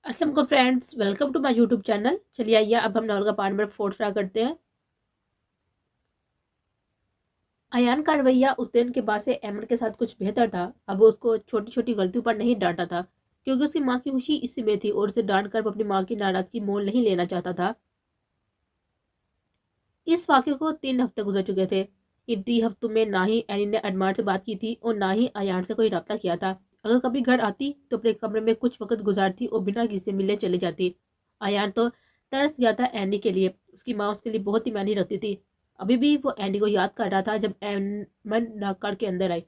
अस्सलाम को friends, welcome to my YouTube channel. चलिए आइए अब हम नावल का पार्ट नंबर 4 स्टार्ट करते हैं। अयान का रवैया उस दिन के बाद से एमन के साथ कुछ बेहतर था। अब वो उसको छोटी छोटी गलतियों पर नहीं डांटा था, क्योंकि उसकी माँ की खुशी इसी में थी और उसे डांट कर वो अपनी माँ की नाराजगी मोल नहीं लेना चाहता था। इस वाक्य को 3 हफ्ते गुजर चुके थे। इन 3 हफ्तों में ना ही एनी ने अडमान से बात की थी और ना ही अयान से कोई रब्ता किया था। अगर कभी घर आती तो अपने कमरे में कुछ वक्त गुजारती और बिना किसी से मिलने चली जाती। अयान तो तरस गया था एनी के लिए। उसकी माँ उसके लिए बहुत ही मायने रखती थी। अभी भी वो एनी को याद कर रहा था जब एमन नाकार के अंदर आई।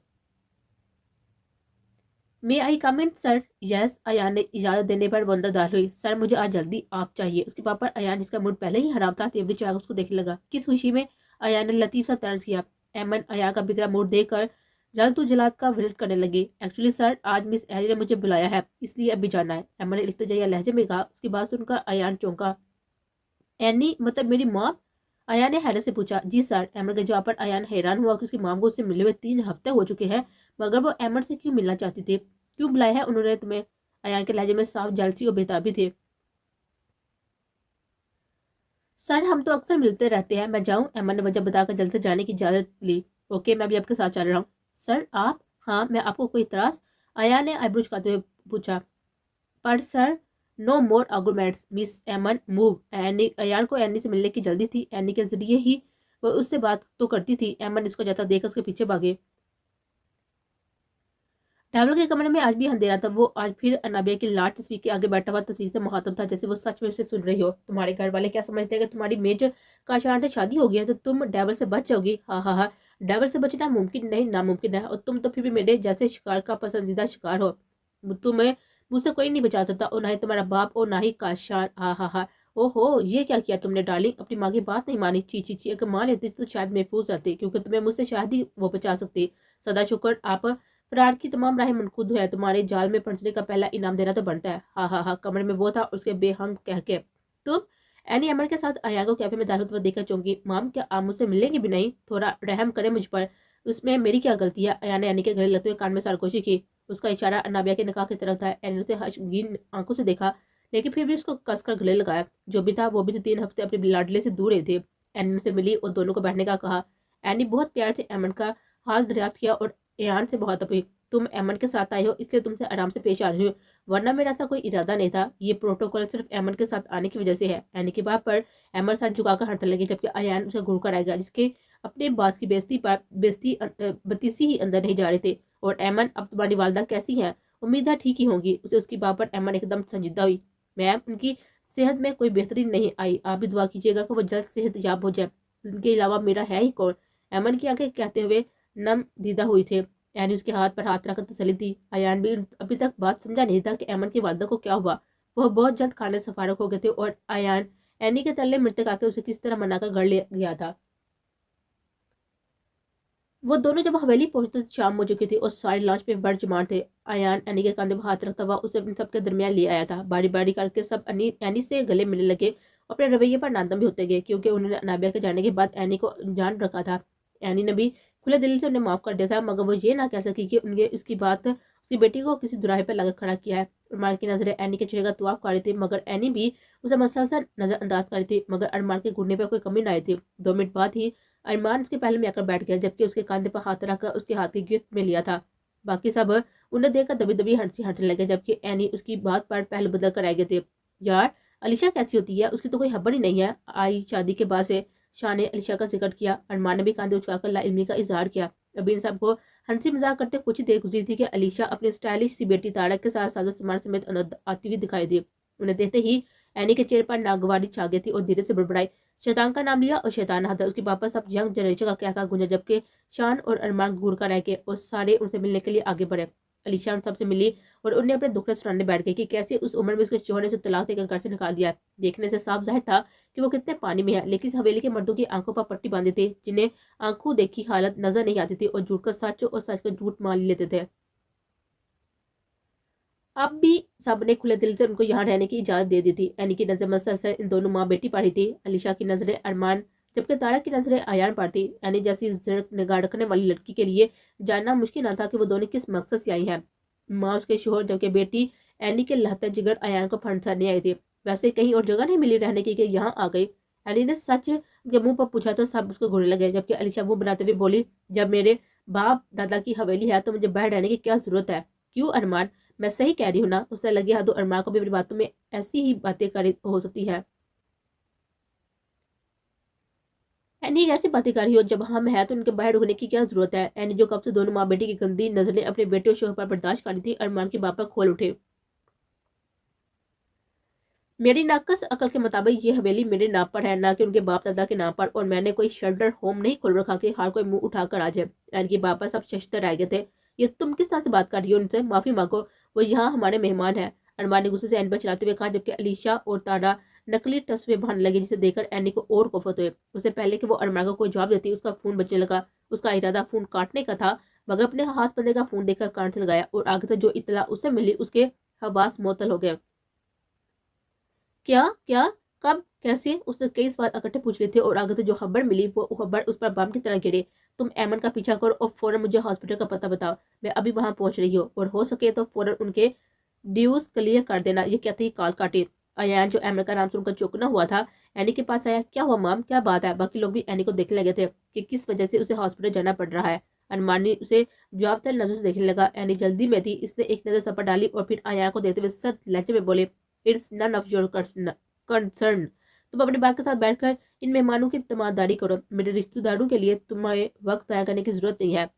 मे आई कम इन सर? यस, अयान ने इजाजत देने पर वो अंदर दाखिल हुई। सर, मुझे आज जल्दी आप चाहिए। उसके पापा अयान, जिसका मूड पहले ही खराब था, तेवरी चढ़ा उसको देखने लगा। किस खुशी में? अयान ने लतीफ सा तर्ज किया। एमन अयान का बिगड़ा मूड देखकर जल्द तू जलाद का विरोध करने लगी। एक्चुअली सर, आज मिस एनी ने मुझे बुलाया है, इसलिए अभी जाना है। एमन ने इल्तिजाइया लहजे में कहा। उसकी बात सुनकर अयान चौंका। एनी मतलब मेरी मॉम? अयान ने हैरत से पूछा। जी सर। एमन के जवाब पर अयान हैरान हुआ कि उसकी मॉम को उससे मिले हुए 3 हफ्ते हो चुके हैं, मगर वो एमन से क्यों मिलना चाहती थी। क्यों बुलाया है उन्होंने तुम्हें? अयान के लहजे में साफ जलसी और बेताबी थे। सर, हम तो अक्सर मिलते रहते हैं, मैं जाऊं? एमन ने वजह बताकर जल्द से जाने की इजाजत ली। ओके, मैं भी आपके साथ चल रहा हूँ। सर आप? हाँ, मैं आपको कोई इतराज? अयान ने आईब्रो झुकाते हुए पूछा। पर सर, नो मोर आर्गुमेंट्स मिस एमन, मूव। एनी अयान को एनी से मिलने की जल्दी थी। एनी के जरिए ही वो उससे बात तो करती थी। एमन इसको जाता देखकर उसके पीछे भागे। डैवल के कमरे में आज भी अंधेरा था। वो आज फिर अनाबिया की लाल तस्वीर के आगे बैठा हुआ तस्वीर से मुखातब था, जैसे वो सच में उसे सुन रही हो। तुम्हारे घर वाले क्या समझते हैं कि तुम्हारी मेजर काशान से शादी हो गई है तो तुम डेवल से बच जाओगी? हाँ हाँ हाँ। डेवल से बचना मुमकिन नहीं, नामुमकिन है, और तुम तो फिर भी मेरे जैसे शिकार का पसंदीदा शिकार हो। तुम्हें मुझसे कोई नहीं बचा सकता, और ना ही तुम्हारा बाप और ना ही काशान। हाँ हाँ हाँ। ओहो, ये क्या किया तुमने डार्लिंग? अपनी माँ की बात नहीं मानी? ची ची ची, अगर मान लेती तो शायद महफूज रहती, क्योंकि तुम्हें मुझसे शायद ही वो बचा सकती। सदा शुक्र आप फरार की तमाम राहें मनकूद है। तुम्हारे जाल में फंसने का पहला इनाम देना तो बनता है। हाँ हाँ हाँ। कमरे में वो था, उसके बेहंग कह के। तुम? एनी अमर के साथ अयान को कैफे में दाखिल हुआ देखकर चौंकी। माम, क्या आप मुझसे मिलेंगे भी नहीं? थोड़ा रहम करें मुझ पर, उसमें मेरी क्या गलती है? अयान ने एनी के गले लगते हुए कान में सरगोशी की। उसका इशारा अनाबिया के निकाह की तरफ था। एनी ने उसे हशगीन आंखों से देखा, लेकिन फिर भी उसको कसकर गले लगाया। जो भी था वो भी तो 3 हफ्ते अपने लाडले से दूर रहे थे। एनी से मिली और दोनों को बैठने का कहा। एनी बहुत प्यार से एमन का हाल दरियाफ्त किया और एयान से बहुत अपी। तुम एमन के साथ आए हो, इसलिए तुमसे आराम से पेश आ रही हूँ, वरना मेरा ऐसा कोई इरादा नहीं था। ये प्रोटोकॉल सिर्फ एमन के साथ आने की वजह से है। एनी की बात पर एमन सर झुकाकर हटने लगी, जबकि अयान उसे घूर कर आएगा, जिसके अपने बास की बेइज्जती पर बतीसी ही अंदर नहीं जा रहे थे। और एमन, अब तुम्हारी वालदा कैसी है? उम्मीद है ठीक ही होंगी। उसे उसकी बात पर एमन एकदम संजीदा हुई। मैम, उनकी सेहत में कोई बेहतरी नहीं आई। आप भी दुआ कीजिएगा कि वो जल्द सेहत याब हो जाए। उनके अलावा मेरा है ही कौन? एमन की आंखें कहते हुए नम दीदा हुई थे। एनी उसके हाथ पर हाथ रखकर तसल्ली दी। अयान भी अभी तक बात समझा नहीं था कि एमन की वालदा को क्या हुआ। वह बहुत जल्द खाने से फारग हो गए थे और अयान एनी के तल्ले मृतक आके उसे किस तरह मनाकर घर ले गया था। वो दोनों जब हवेली पहुंचते तो शाम हो चुकी थी और सारे लॉन्च पे बड़जुमान थे। अयान एनी के कंधे पर हाथ रखता हुआ उसे अपने सबके दरमियान ले आया था। बारी बारी करके सब एनी से गले मिलने लगे और अपने रवैये पर नादम भी होते गए, क्योंकि उन्होंने अनाबिया के जाने के बाद एनी को जान रखा था। एनी ने भी खुले दिल से उन्हें माफ कर दिया था, मगर वो ये ना कह सकी कि उनके उसकी बात उसकी बेटी को किसी दुराहे पर लगा खड़ा किया है। अरमान की नजरें एनी के चेहरे का तुआफ कर रही थी, मगर एनी भी उसे मसलसल नजरअंदाज कर रही थी, मगर अरमान के घुटने पर कोई कमी ना आई थी। 2 मिनट बाद ही अरमान उसके पहले में आकर बैठ गया, जबकि उसके कंधे पर हाथ रखकर उसके हाथ की गिरफ्त में लिया था। बाकी सब उन्हें देखकर दबी दबी हंसी हंसने लगे, जबकि एनी उसकी बात पर पहले बदल कर रह गए थे। यार, अलीशा कैसी होती है? उसकी तो कोई खबर ही नहीं है। आई शादी के बाद से शाह ने अलीशा का जिक्र किया। अरमान ने भी कंधे उचकाकर लाइल्मी का इजहार किया। अभी इन सबको हंसी मजाक करते कुछ ही देर गुजरी थी कि अलीशा अपनी स्टाइलिश सी बेटी तारा के साथ साजो सामान समेत अंदर आती हुई दिखाई दी। उन्हें देखते ही एनी के चेहरे पर नागवारी छा गई थी और धीरे से बड़बड़ाई। शैतान का नाम लिया और शैतान हाथा। उसके वापस अब यंग जनरेशन का क्या गूंजा, जबकि शान और अरमान घूर कर रह गए और सारे उनसे मिलने के लिए आगे बढ़े। अलीशा उन सबसे मिली और उन्हें अपने दुखड़े सुनाने बैठ गई कि कैसे उस उम्र में उसके शोहर ने उसे तलाक देकर घर से निकाल दिया। देखने से साफ जाहिर था कि वो कितने पानी में है, लेकिन इस हवेली के मर्दों की आंखों पर पट्टी बांधी थी, जिन्हें आंखों देखी हालत नजर नहीं आती थी और झूठ का सच और सच का झूठ मान लेते थे। अब भी सब ने खुले दिल से उनको यहाँ रहने की इजाजत दे दी थी। एनी की नजर मसलसल इन दोनों माँ बेटी पर ही थी। अलीशा की नजरें अरमान, जबकि तारा की नजरें अयान पर थी। एनी जैसी निगाह रखने वाली लड़की के लिए जानना मुश्किल न था कि वो दोनों किस मकसद से आई हैं। माँ उसके शोहर, जबकि बेटी एनी के लहते जिगर अयान को फंसाने आई थी। वैसे कहीं और जगह नहीं मिली रहने की कि यहाँ आ गई। एनी ने सच उनके मुंह पर पूछा तो सब उसको घूरने लगे, जबकि अलीशा मुंह बनाते हुए बोली, जब मेरे बाप दादा की हवेली है तो मुझे बाहर रहने की क्या जरूरत है? क्यों अरमान, मैं सही कह रही हूँ ना? उसने लगे हाथों अरमान को भी अपनी बातों में ऐसी ही बातें कर हो सकती है। एनी कैसी बातें कर रही हो? जब हम हैं तो उनके बाहर रुकने की क्या जरूरत है? एनी जो कब से दोनों माँ बेटी की गंदी नजरें अपने बेटे और शोहर पर बर्दाश्त कर रही थी, अरमान के बाप पर खोल उठे। मेरी नाकस अकल के मुताबिक ये हवेली मेरे नाम पर है, ना कि उनके बाप दादा के नाम पर, और मैंने कोई शेल्टर होम नहीं खोल रखा कि हर कोई मुंह उठाकर आ जाए। एनके बापा सब शशतर रह गए थे। ये तुम किस तरह से बात कर रही हो उनसे? माफी मांगो, वो यहाँ हमारे मेहमान है। अरमान ने गुस्से से एन पर चलाते हुए कहा, जबकि अलीशा और तारा नकली तस्वीर बहाने लगे, जिसे देखकर एनी को और कोफत हुए। उससे पहले कि वो अरमान को कोई जवाब देती, उसका फोन बजने लगा। उसका इरादा फोन काटने का था, मगर अपने हाथ बंदे का फोन देखकर कान से लगाया, और आगे से जो इतला उसे मिली उसके हवास मुअत्तल हो गए। क्या क्या, कब, कैसे? उसने कई सवाल इकट्ठे पूछ लिए थे, और आगे से जो खबर मिली वो खबर उस पर बम की तरह गिरे। तुम एमन का पीछा करो और फौरन मुझे हॉस्पिटल का पता बताओ। मैं अभी वहां पहुंच रही हूँ, और हो सके तो फौरन उनके ड्यूज क्लियर कर देना। ये कहते ही कॉल काटी। अयान जो एमन का नाम सुनकर चौंकना हुआ था, एनी के पास आया। क्या हुआ माम, क्या बात है? बाकी लोग भी एनी को देखने लगे थे कि किस वजह से उसे हॉस्पिटल जाना पड़ रहा है। अनमानी उसे जवाब तल नजर से देखने लगा। एनी जल्दी में थी, इसने एक नजर सपट डाली और फिर अयान को देखते हुए सख्त लहजे में बोले, it's none of your concern. तुम अपने बाप के साथ बैठकर इन मेहमानों की तमादारी करो। मेरे रिश्तेदारों के लिए तुम्हें वक्त तय करने की जरूरत नहीं है।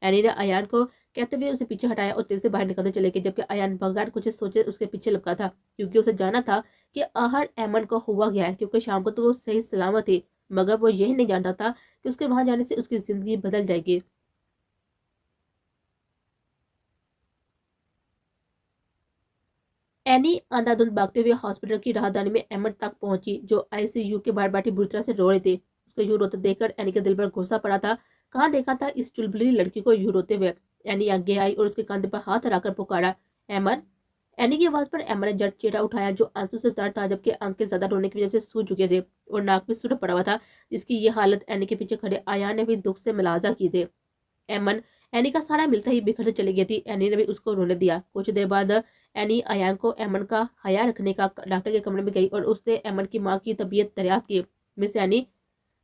एनी ने अयान को कहते हुए उसे पीछे हटाया और तेज से बाहर निकलते चले गए, जबकि अयान बगैर कुछ सोचे उसके पीछे लपका था, क्योंकि उसे जाना था कि आहर एमन को हुआ गया है, क्योंकि शाम को तो वो सही सलामत थी, मगर वो यही नहीं जानता था कि उसके वहां जाने से उसकी जिंदगी बदल जाएगी। एनी अंधाधुंध भागते हुए हॉस्पिटल की राहदारी में एमन तक पहुंची, जो आईसीयू के बाहर बैठी बुरी तरह से रो रहे थे। उसके यूं रोते देखकर एनी के दिल पर गुस्सा पड़ा था। कहाँ देखा था इस चुलबुली लड़की को यूं रोते हुए? एनी आगे आई और उसके कंधे पर हाथ हलाकर पुकारा, एमन। एनी की आवाज पर एमन ने झट चेहरा उठाया, जो आंसू से तर था, जबकि आंखें ज्यादा रोने की वजह से सूज चुके थे और नाक में सुर पड़ा हुआ था, जिसकी ये हालत एनी के पीछे खड़े आयान ने भी दुख से मुलाजा की थे। एमन एनी का सारा मिलता ही बिखर से चली गई थी। एनी ने भी उसको रोने दिया। कुछ देर बाद एनी अयान को एमन का हया रखने का डॉक्टर के कमरे में गई और उसने एमन की माँ की तबीयत दरियाफ्त की। मिस एनी,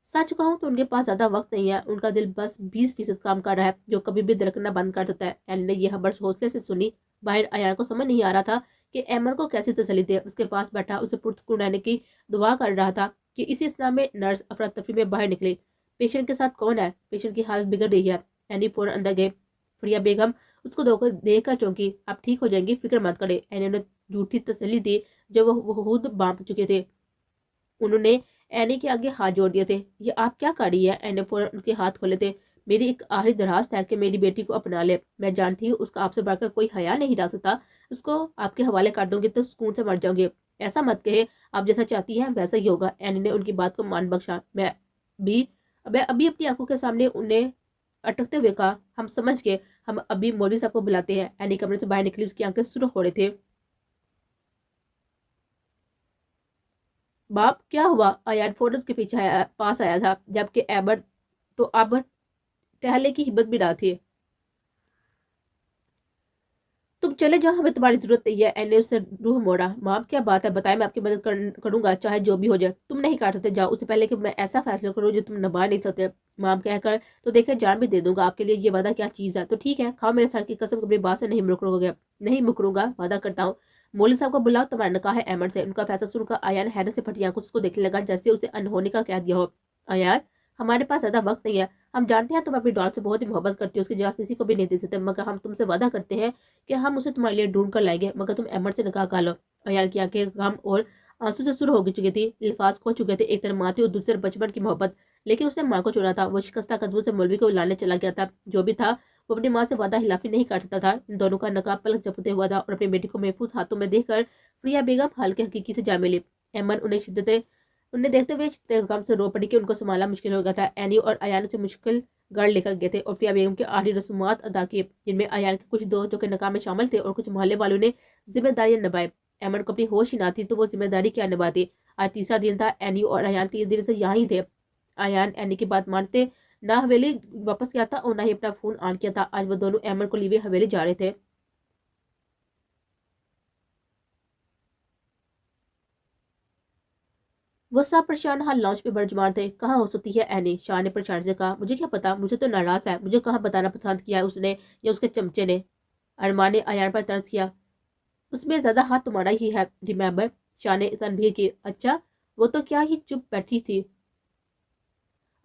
सच कहूँ तो उनके पास ज्यादा वक्त नहीं है। उनका दिल बस 20% काम कर रहा है, जो कभी भी धड़कना बंद कर देता है। एनी ने यह खबर हौसले से सुनी। बाहर अयान को समझ नहीं आ रहा था कि एमन को कैसी तसल्ली दे। उसके पास बैठा उसे पुरस्कुन रहने की दुआ कर रहा था कि इसी स्नाम में नर्स अफरा तफरी में बाहर निकली। पेशेंट के साथ कौन है? पेशेंट की हालत बिगड़ रही है। एनी फौरन अंदर गए। फरिया बेगम उसको धोकर देखकर चौंकी। आप ठीक हो जाएंगी, फिक्र मत करे। एनी ने झूठी तसल्ली दी, जो वो खुद बांप चुके थे। उन्होंने एनी के आगे हाथ जोड़ दिए थे। ये आप क्या कर रही है? एनी फौरन उनके हाथ खोले थे। मेरी एक आखिरी दरखास्त है कि मेरी बेटी को अपना ले। मैं जानती हूँ उसका आपसे बढ़कर कोई हया नहीं डाल सकता। उसको आपके हवाले कर दूंगी तो सुकून से मर जाऊंगे। ऐसा मत कहे, आप जैसा चाहती हैं वैसा ही होगा। एनी ने उनकी बात को मान बख्शा। भी मैं अभी अपनी आंखों के सामने उन्हें अटकते हुए कहा, हम समझ गए, हम अभी मौलवी साहब को बुलाते हैं। एनी कमरे से बाहर निकली, उसकी आंखें सुर्ख हो रहे थे। बाप, क्या हुआ? अयान फौरन उसके पीछे पास आया था, जबकि एबट तो अब टहलने की हिम्मत भी ना थी। तुम चले जाओ, हमें तुम्हारी जरूरत नहीं है। एने उससे रूह मोड़ा। माम, क्या बात है, बताए, मैं आपकी मदद करूंगा, चाहे जो भी हो जाए। तुम नहीं काट सकते, जाओ, उससे पहले कि मैं ऐसा फैसला करूँ जो तुम निभा नहीं सकते। माम कहकर तो देखे, जान भी दे दूंगा आपके लिए। ये वादा क्या चीज है? तो ठीक है, खाओ मेरे सर की कसम, अपनी बात से नहीं मुकरोगे। नहीं मुकरूंगा, वादा करता हूँ। मौलवी साहब को बुलाओ, तुम्हारा निकाह है अहमद से। उनका फैसला सुनकर आयान हैरत से फटी आंखों से उसको देखने लगा, जैसे उसे अनहोनी का कह दिया हो। आयान, हमारे पास ज्यादा वक्त नहीं है। हम जानते हैं तुम अपनी डॉल से बहुत ही मोहब्बत करती हो, उसकी जगह किसी को भी नहीं दे सकते, मगर हम तुमसे वादा करते हैं कि हम उसे तुम्हारे लिए ढूंढ कर लाएंगे, मगर तुम अहमद से निकाह कर लो। अयान की आंखें गम और आंसू से शुरू हो चुकी थी। लिफाज खो चुके थे, एक तरफ माँ थी और दूसरी तरफ बचपन की मोहब्बत। लेकिन उसने माँ को चुना था। वो शिकस्ता कदमों से मौलवी को लाने चला गया था। जो भी था, वो अपनी माँ से वादा हिलाफी नहीं कर सकता था। इन दोनों का नकाब पलक झपकते हुआ था, और अपनी बेटी को महफूज हाथों में देखकर प्रिया बेगम हल्के हकीकी से जा मिली। अहमद उन्हें देखते हुए गम से रो पड़ी कि उनको संभालना मुश्किल हो गया था। एनी और अयान से मुश्किल गढ़ लेकर गए थे और फिया बेगम के आखिरी रस्मात अदा किए, जिनमें अयान के कुछ दोस्त जो कि नकाह में शामिल थे और कुछ मोहल्ले वालों ने जिम्मेदारियां निभाई। अहमद को अपनी होश ही ना थी तो वो जिम्मेदारी क्या निभाती। आज तीसरा दिन था। एनी और अयान 3 दिन से यहाँ ही थे। अयान एनी की बात मानते ना हवेली वापस गया था और ना ही अपना फोन ऑन किया था। आज वो दोनों अहमद को लिए हवेली जा रहे थे। वो सब परेशान हाल लॉन्च पे बरजमान थे। कहाँ हो सकती है एनी? शान ने परेशानी से कहा। मुझे क्या पता, मुझे तो नाराज है। मुझे कहाँ बताना पसंद किया है उसने या उसके चमचे ने? अरमान ने अयान पर तरस किया। उसमें ज्यादा हाथ तुम्हारा ही है, रिमेम्बर? शान ने तनबीह की। अच्छा, वो तो क्या ही चुप बैठी थी।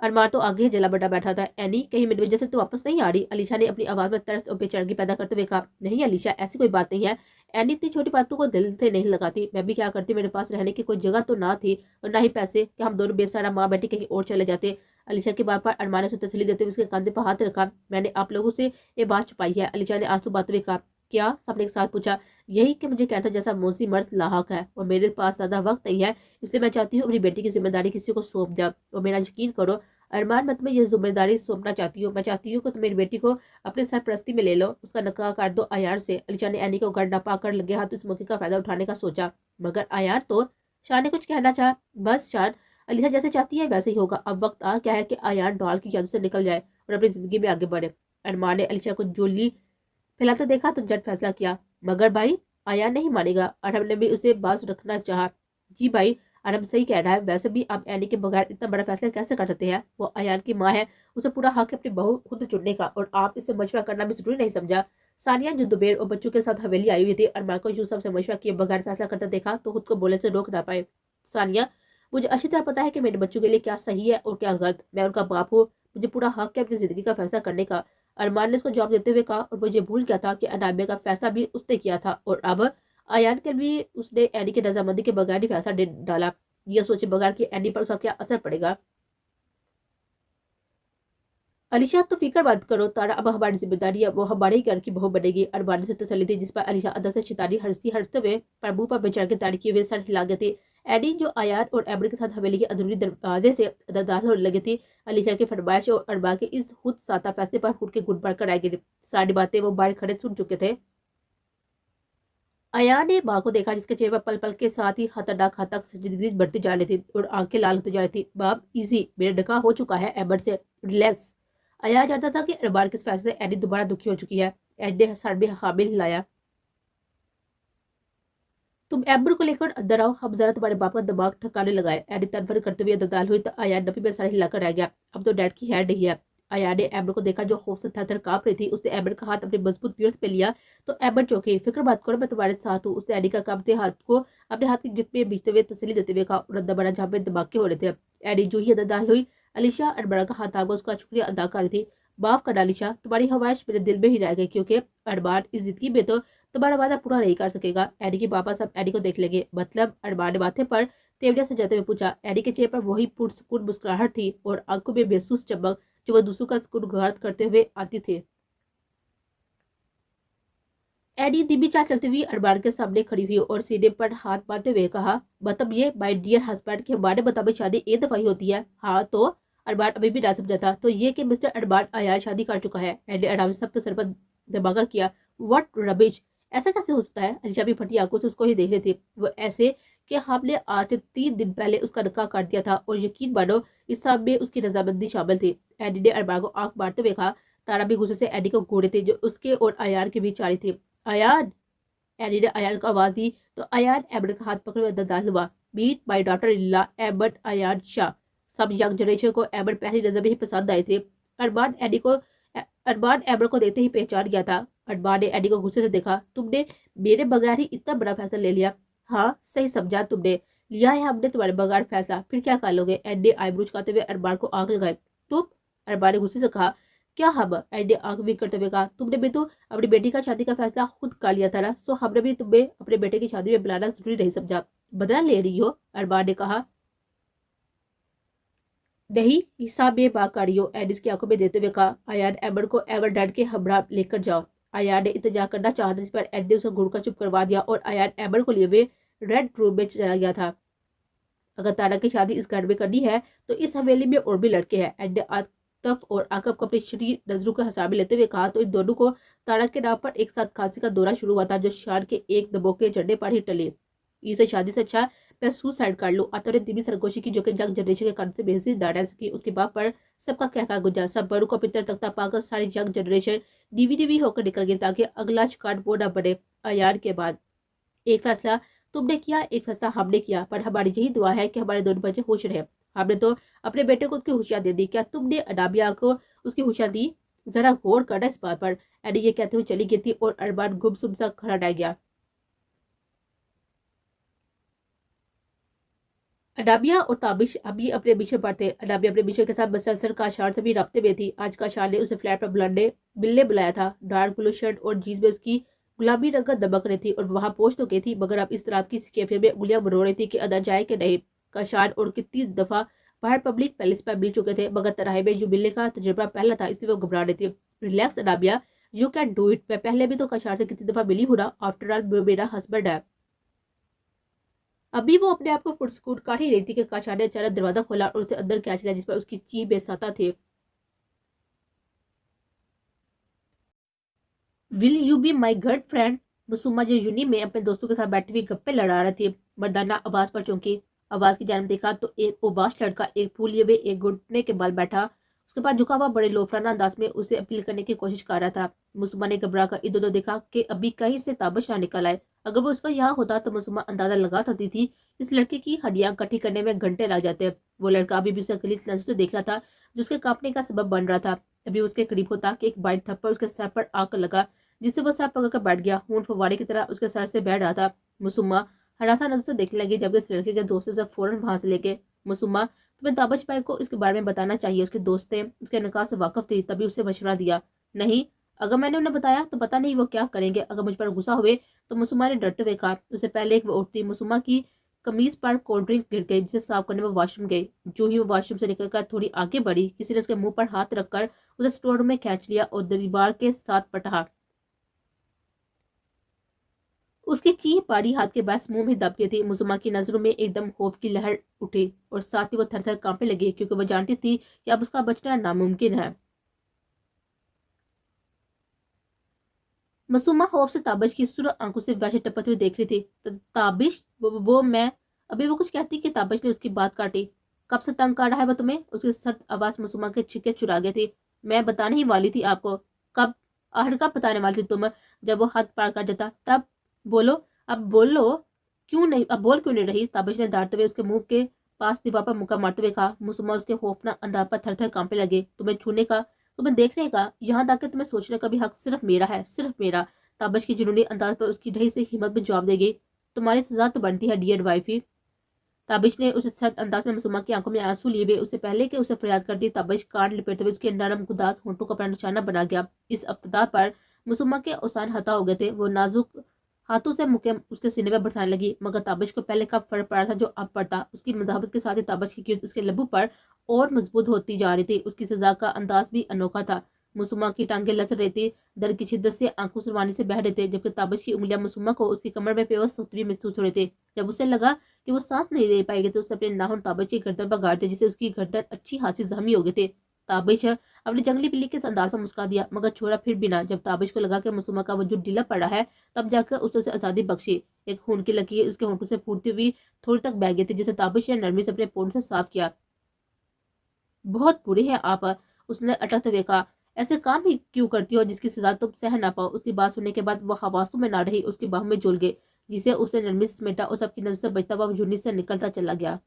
अरमान तो आगे जला बटा बैठा था। एनी, कहीं मेरी वजह से तो वापस नहीं आ रही? अलीशा ने अपनी आवाज में तरस और बेचैनी पैदा करते हुए कहा। नहीं अलीशा, ऐसी कोई बात नहीं है। एनी इतनी छोटी बातों को दिल से नहीं लगाती। मैं भी क्या करती, मेरे पास रहने की कोई जगह तो ना थी और ना ही पैसे कि हम दोनों बेसहारा माँ बेटी कहीं और चले जाते। अलीशा की बात पर अरमान ने उसे तसल्ली देते हुए उसके कंधे पर हाथ रखा। मैंने आप लोगों से ये बात छुपाई है, अलीशा ने आंसू बात हुए कहा। क्या? सबने एक साथ पूछा। यही कि मुझे कहता जैसा मौसी मर्द लाहक है और मेरे पास ज्यादा वक्त नहीं है, इसलिए मैं चाहती हूँ अपनी बेटी की जिम्मेदारी किसी को सौंप जाए। और मेरा यकीन करो अरमान, मैं तुम्हें ये जिम्मेदारी सौंपना चाहती हूँ। मैं चाहती हूँ कि तुम मेरी बेटी को अपने सरपरस्ती में ले लो, उसका निकाह कर दो अयार से। अलीशा ने एनी को घर न पाकर लगे हाथ इस मौके का फायदा उठाने का सोचा। मगर अयार तो? शान ने कुछ कहना चाहा। बस शान, अलीशा जैसे चाहती है वैसे ही होगा। अब वक्त आ गया है कि अयार डॉल की जादू से निकल जाए और अपनी जिंदगी में आगे बढ़े। अरमान ने अलीशा को जोली फैलाते देखा तो झट फैसला किया। मगर भाई, अयान नहीं मानेगा। अरहम ने भी उसे बाज रखना चाहा। जी भाई, अरहम सही कह रहा है। वैसे भी आप एनी के बगैर इतना बड़ा फैसला कैसे कर सकते हैं? वो अयान की माँ है, उसे पूरा हक है अपनी बहू खुद चुनने का, और आप इससे मशवरा करना भी जरूरी नहीं समझा? सानिया जो दुबेर और बच्चों के साथ हवेली आई हुई थी, अरमान को यूसुफ से मशवरा किए बगैर फैसला करता देखा तो खुद को बोले से रोक ना पाए। सानिया, मुझे अच्छी तरह पता है कि मेरे बच्चों के लिए क्या सही है और क्या गलत। मैं उनका बाप हूँ, मुझे पूरा हक है अपनी जिंदगी का फैसला करने का। अरमान ने उसको जवाब देते हुए कहा, और वो ये भूल गया था कि अनामिया का फैसला भी उसने किया था और अब अयान के भी उसने एनी की रजामंदी के बगैर ही फैसला दे डाला। यह सोचे बगैर कि एनी पर उसका क्या असर पड़ेगा। अलीशा, तो फिक्र मत करो, तारा अब हमारी जिम्मेदारी है, वो हमारे ही घर की बहू बनेगी। अरबानी से तसल्ली थी, जिस पर अलीशा अदा से शैतानी हंसते हुए प्रभु पर बेचारे के तारी किए हुए सर हिला गए थे। एडी जो आयान और एमरी के साथ हवेली के अंदरूनी दरवाजे से दाखिल होने लगे थे, अलीशा की फरमाइश और अरबा के इस खुद साता फैसले पर उठ के घुट भर कर आए गए। सारी बातें वो बाहर खड़े सुन चुके थे। अयान ने माँ को देखा, जिसके चेहरे पर पल पल के साथ ही खतरनाक हतक संजीदगी बढ़ती जा रही थी और आंखें लाल होती जा रही थी। बाप, इजी, मेरा ढका हो चुका है, एबर्ट से रिलैक्स। अयान जानता था कि अरबान के इस फैसले से एडी दोबारा दुखी हो चुकी है। एड ने सर में हामिल हिलाया। तुम एबर को लेकर अंदर आओ, हम जरा तुम्हारे बाप का दिमाग ठिकाने लगाए। एडी तनफर करते हुए अंदर हुई तो अयान नफी में सर हिलाकर रह गया। अब तो डैड की हैड नहीं है। अयान ने एबर को देखा, जो खौफ से थर-थर कांप रही थी। उसने एबर का हाथ अपनी मजबूत गिरफ्त पे लिया तो एबर चौंकी। फिक्र मत करो, मैं तुम्हारे साथ हूँ। उसने एडी का कांपते हाथ को अपने हाथ की गिरफ्त में बीचते हुए तसल्ली देते हुए कहा, और अंदर बड़ा जहाँ पे दिमाग के हो रहे थे। एडी जो ही अंदर दाखिल हुई, अलीशा अरबान का हाथ आगे उसका शुक्रिया अदा कर रही थी। माफ करना अलीशा, तुम्हारी हवाइश मेरे दिल में ही रह गई, क्योंकि अरबान इस जिंदगी में तो तुम्हारा वादा पूरा नहीं कर सकेगा। एडी के पापा सब एडी को देख लेंगे। मतलब? अरबान ने माथे पर तेवड़िया सजाते हुए पूछा। एडी के चेहरे पर वही पुरसुकून मुस्कुराहट थी और आंखों में बेसुस चमक, जो वह दूसरों का गुणगान करते हुए आती थे। एडी धीमी चाल चलती हुई अरबान के सामने खड़ी हुई और सीने पर हाथ बांधते हुए कहा, मतलब ये माय डियर हस्बैंड के हमारे मुताबिक शादी एक दफा ही होती है? हाँ तो? अरबान अभी भी ना समझा था। तो ये कि मिस्टर अरबान अयान शादी कर चुका है। एडी आराम से सबके सर पर धमाका किया। What rubbish! ऐसा कैसे हो सकता है? अलीशा भी फटी आंखों से उसको ही देख रही थी। वो ऐसे कि हमने आज से 3 दिन पहले उसका निकाह कर दिया था और यकीन मानो इस सब में उसकी रजामंदी शामिल थी। एडी ने अरबान को आंख मारते हुए कहा। तारा भी गुस्से से एडी को घूरे थे, जो उसके और अयान के बीच आ रही थी। अयान! एडी ने अयान को आवाज दी तो अयान एबर्ट का हाथ पकड़े हुए अंदर दाखिल हुआ। Meet my daughter in law Ebert Ayan Shah. सब यंग जनरेशन को एबर्ट पहली नजर में ही पसंद आए थे। अरबान एडी को अरबान एबर्ट को देखते ही पहचान गया था। अरबान ने एडी को गुस्से से देखा। तुमने मेरे बगैर ही इतना बड़ा फैसला ले लिया? हाँ, सही समझा तुमने। लिया है हमने तुम्हारे बगैर फैसला, फिर क्या कर लोगे? एडी ने आईब्रो चुकाते हुए अरबान को आग लगाए। तुम? अरबान ने गुस्से से कहा। क्या हम? एडी ने आंख भी करते हुए कहा। तुमने भी तो अपनी बेटी का शादी का फैसला खुद कर लिया था ना, सो हमने भी तुम्हें अपने बेटे की शादी में बुलाना जरूरी नहीं समझा। बदला ले रही हो? अरबान ने कहा। नहीं, हिसाब में बात कर रही हो, एडिस की आंखों में देते हुए कहा। अयान एबर को एवर डैड के हमरा लेकर जाओ। अयान ने इंतजार करना चाहा था, जिस पर एड ने उसे घूर कर चुप करवा दिया और अयान एबर को लिए हुए रेड रूम में चला गया था। अगर तारा की शादी इस घर में करनी है तो इस हवेली में और भी लड़के हैं। एड ने आतफ और आकब को अपनी शरीर नजरों के हिसाब में लेते हुए कहा, तो इन दोनों को तारा के नाम पर एक साथ खांसी का दौरा शुरू हुआ था, जो शान के एक दबोके चढ़ने पर ही टले। इसे शादी से अच्छा मैं सुसाइड कर लूं। आतों ने धीमी सरगोशी की, जो कि यंग जनरेशन के कारण से बेहसी ना रह सकी। उसके बाप पर सबका क्या गुजरा। सब बड़ों को पितर तख्ता पाकर सारी यंग जनरेशन डीवी होकर निकल गई, ताकि अगला शिकार वो ना बने। अयान के बाद एक फैसला तुमने किया एक फैसला हमने किया, पर हमारी यही दुआ है कि हमारे दोनों बच्चे खुश रहे। हमने तो अपने बेटे को उसकी होशियार दे दी, क्या तुमने अनाबिया को उसकी होशियार दी? जरा गौर करना इस बात पर। एडी ये कहते हुए चली गई थी और अरबान गुमसुम सा खड़ा रह गया। अनाबिया और ताबिश अभी अपने मिशन पर थे। अनाबिया अपने मिशन के साथ मसलसल काशार से भी राब्ते में थी। आज काशार ने उसे फ्लैट पर बुलाने मिलने बुलाया था। डार्क ब्लू शर्ट और जीन्स में उसकी गुलाबी रंगत दमक रही थी और वहां पहुंच तो गई थी, मगर अब इस तरह की कैफे में उंगलियां बरो रही थी कि अंदर जाए कि नहीं। काशार और कितनी दफा बाहर पब्लिक पैलेस पर मिल चुके थे, मगर तराहे में जो मिलने का तजुर्बा पहला था, इसलिए वो घबरा रही थी। Relax Anabia, you can do it. मैं पहले भी तो काशार से कितनी दफा मिली हूं ना, आफ्टर ऑल मेरा हस्बैंड है। अभी वो अपने आप को पुरस्कुर काट ही रही थी कि काशा ने अचानक दरवाजा खोला और उसे अंदर खींच लिया, जिस पर उसकी चीख बेसाता थे। Will you be my girl friend? Masooma जो यूनी में अपने दोस्तों के साथ बैठी हुई गप्पे लड़ा रही थी, मर्दाना आवाज पर चौंकी। आवाज की जानब देखा तो एक उबास लड़का एक फूल लिए हुए एक घुटने के बल बैठा, उसके पास झुका हुआ बड़े लोफराना अंदाज में उसे अपील करने की कोशिश कर रहा था। मुसुमा ने घबरा कर इधर उधर देखा कि अभी कहीं से ताबश ना निकल आए। अगर वो उसका यहाँ होता तो मुसुमा अंदाजा लगा सकती थी इस लड़के की हड्डियां इकट्ठी करने में घंटे लग जाते। वो लड़का अभी भी उसे गलीज नजर से देख रहा था, जो उसके कांपने का सबब बन रहा था। अभी उसके करीब होता कि एक बाइट थप्पड़ उसके सर पर आकर लगा, जिससे वो सर पकड़ कर बैठ गया। खून फव्वारे की तरह उसके सर से बह रहा था। मुसुम्मा हरासा नजर से देखने लगी, जबकि इस लड़के के दोस्त उसे फौरन वहां से लेके। मुसुम्मा, तुम्हें ताबश भाई को इसके बारे में बताना चाहिए। उसके दोस्त थे, उसके निकाह से वाकिफ थी, तभी उसे मशवरा दिया। नहीं, अगर मैंने उन्हें बताया तो पता नहीं वो क्या करेंगे। अगर मुझ पर गुस्सा हुए तो मुसुम्मा ने डरते हुए कहा। उससे पहले एक वो उठती, मुसुम्मा की कमीज पर कोल्ड ड्रिंक गिर गई, जिसे साफ करने वो वॉशरूम गई। जो ही वो वॉशरूम से निकलकर थोड़ी आगे बढ़ी, किसी ने उसके मुंह पर हाथ रखकर उसे स्टोर रूम में खींच लिया और दीवार के साथ पटा। उसकी चीख पारी हाथ के बस मुंह में दब गई थी। मुसुमा की नजरों में एकदम खौफ की लहर उठी और साथ ही वो थर थर कांपने लगी, क्योंकि वो जानती थी कि अब उसका बचना नामुमकिन है। मासूमा खौफ से ताबिश की सुरख आंखों से वैसे टपकते हुए देख रही थी। ताबिश, वो मैं। अभी वो कुछ कहती कि ताबिश ने उसकी बात काटी। कब से तंग कर रहा है वो तुम्हें? उसकी सर्द आवाज मासूमा के छिके चुरा गई थी। मैं बताने ही वाली थी आपको। कब? आखिर कब बताने वाली थी तुम? जब वो हद पार कर देता तब। बोलो, अब बोलो। क्यों नहीं, अब बोल क्यों नहीं रही? ताबिश ने डांटते हुए उसके मुंह के पास दीवार पर मुक्का मारते हुए कहा। मासूमा उसके खौफनाक अंदाज पर थर थर कांपने लगे। तुम्हें छूने का, तुम्हें देखने का, यहाँ तक कि तुम्हें सोचने का भी हक सिर्फ मेरा है, सिर्फ मेरा। ताबश की जुनूनी अंदाज पर उसकी ढही से हिम्मत में जवाब देगी। तुम्हारी सजा तो बनती है डियर वाइफी। ताबिश ने उस सख्त अंदाज में मासूमा की आंखों में आंसू लिए हुए उससे पहले कि उसे फरियाद कर दी, ताबिश कान लपेटते हुए उसके नरम गुदास होंठों को अपना निशाना बना गया। इस अफ्ताह पर मासूमा के औसान हता हो गए थे। वो नाजुक हाथों से मुके उसके सीने पर बरसाने लगी, मगर ताबिश को पहले कब फर्क पड़ा था जो अब पड़ता। उसकी मजाहबत के साथ ही ताबिश की कीर्त उसके लबों पर और मजबूत होती जा रही थी। उसकी सजा का अंदाज भी अनोखा था। मासूमा की टांगे लचक रही थी, दर्द की शिद्दत से आंखों सुरवानी से बह रहे थे, जबकि ताबिश की उंगलियां मासूमा को उसकी कमर में पेवस्त होती हुई महसूस हो रहे थे। जब उसे लगा कि वो सांस नहीं ले पाएगी तो उसने अपने नाखून ताबिश की गर्दन पर गाड़ दिए, जिससे उसकी गर्दन अच्छी खासी जख्मी हो गए थे। ताबिश अपनी जंगली बिल्ली के अंदाज पर मुस्कुरा दिया, मगर छोड़ा फिर भी ना। जब ताबिश को लगा कि मासूमा का वजूद ढीला पड़ा है, तब जाकर उसे आजादी बख्शी। एक खून की लकीर उसके होंठों से फूटती हुई थोड़ी तक बह गई थी, जिसे ताबिश ने नरमी से अपने पोन से साफ किया। बहुत बुरे हैं आप, उसने अटकते हुए कहा। ऐसे काम ही क्यों करती हो जिसकी सजा तुम सह ना पाओ? उसकी बात सुनने के बाद वह हवासों में ना रही, उसकी बाहों में जुल गए, जिसे उसने नरमी से समेटा और सबकी नजर से बचता हुआ झुंडी से निकलता चला गया।